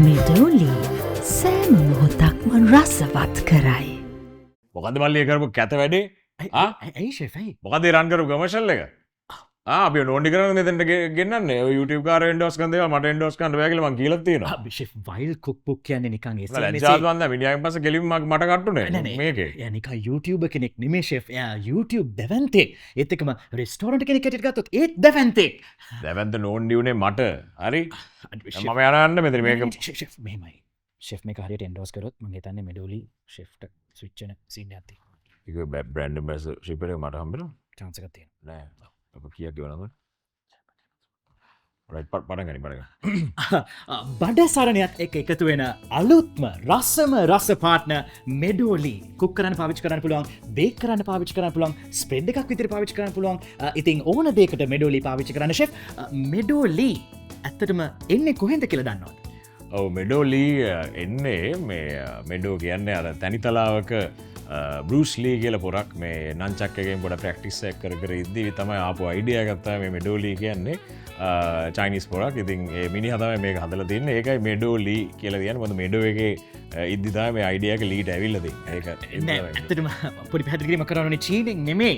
මිඩෝලි සෑම මොහොතක්ම රසවත් කරයි. මොකද මල්ලිය කරපු කැත වැඩේ ඇයි ෂෙෆයි මොකද රන් කරපු කමර්ෂල් එක අපි නෝඩි කරන මෙතැට ගෙන්න්න YouTube කාර ෙන්ඩෝස් කන්දේ මට ෙන්ඩෝස් කන්න වැගල ම කියලත්තින ෂෙෆ් වයිල් කුක්පුක් කියන්නේ නිකන් ජාවන්ද මිනිියන් පස කෙලින්මක් මට කට්ටුන මේක යනික YouTube කෙනෙක් නෙමේ ෂෙෆ් YouTube දැවන්තෙක් ඒත්තකම රෙස්ටෝරට කෙනෙකට ගත්තුත් ඒත් දැවන්තෙක් දැවන්ත නෝන්ඩියුනේ මට හරි මම යනන්න මෙතර මේක මෙමයි ෂෙෆ් මේ කාරයට එන්ඩෝස් කරොත් මගේ තන්න මෙඩෝලි ෂෙෆ්ට ස්විච්චන සින්න ඇති බ්‍රන්ඩ බැස ශිපර මට හම්බෙන චාන්සකතිය නෑ කියක් වනද පටගනි පටග බඩ සරණයක් එක එකතු වෙන අලුත්ම රස්සම රස පාට්න මෙඩෝලි කුක්කරන පාවිච් කරන්න පුළුවන් බේක් කරන්න පාවිච් කරන්න පුළුවන් ස්පෙඩ් එකක් විතර පාවිච් කරන්න පුළුවන් ඉතින් ඕන දේකට මෙඩෝලි පාවිච්චි කරන්න ෂෙෆ් මෙඩෝලි ඇත්තටම එන්නේ කොහෙන්ද කියල දන්නවා ඔව මෙඩෝලී එන්නේ මේ මෙඩෝ කියන්නේ අර තැනිතලාවක බෘස්ලී කියල පොරක් මේ නංචක්කගෙන් පොඩ ප්‍රක්ටිස්සක් කර ඉද්දී තමයි ආපු අයිඩිය ගත්තා මේ මෙඩෝලී කියන්නේ චයිනිස් පොරක් ඉතින් මිනි හතම මේ හදල තින්න ඒකයි මෙඩෝලී කියල තියන මොද මෙඩෝ එක ඉද්දිතා මේ අයිඩියක ලීට ඇවිල්ලද ඒක ඇත්තටම පොඩි පැදිකිරීම කරන චීනෙක් නෙමේ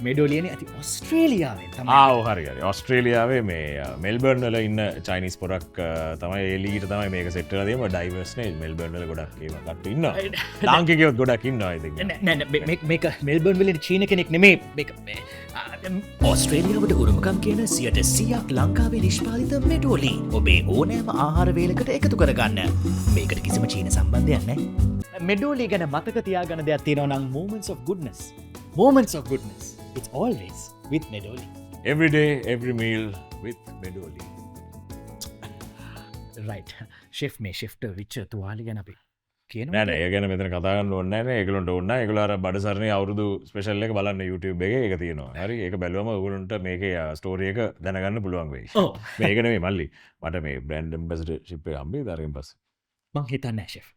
මෙඩෝලියන ඇති ඔස්ට්‍රේලියාවෙන් හරිරි ඔස්ට්‍රේලියාවේ මේ මෙල්බර්නල ඉන්න චයිනිස් පොරක් තමයි එලීට තමයි මේක සෙට්ටලදීම ඩයිවර්ස්නේ මෙල්බර්නල ගොඩක් කට ඉන්න ලාංකිකයොත් ගොඩක් ඉන්න මේක මෙල්බර්න් වලින් චීන කෙනෙක් නෙමේ ඔස්ට්‍රේලියාවට උරුමකම් කියන 100ක් ලංකාවේ නිෂ්පාලිත මෙඩෝලි ඔබේ ඕනෑම ආහාරවේලකට එකතු කරගන්න මේකට කිසිම චීන සම්බන්ධයන්න මෙඩෝලි ගැන මතක තියාගන්න දෙයක් තියෙනවා නම් moments of goodness it's always with Medoli every day every meal with Medoli right chef මේ shift විච් තුවාලි ගැන අපි කියන නෑ ඒ ගැන මෙතන කතා කරන්න ඕනේ නෑ ඒගොල්ලන්ට ඕන නෑ ඒගොල්ලෝ අර බඩසරණේ අවුරුදු ස්පෙෂල් එක බලන්න YouTube එකේ ඒක තියෙනවා හරි ඒක බැලුවම ඔයගොල්ලන්ට මේකේ ස්ටෝරි එක දැනගන්න පුළුවන් වෙයි මේක නෙමෙයි මල්ලි මට මේ බ්‍රෑන්ඩ් ඇම්බැසඩර්ෂිප් එක හම්බෙයි ඊට පස්සේ මං හිතන්නේ chef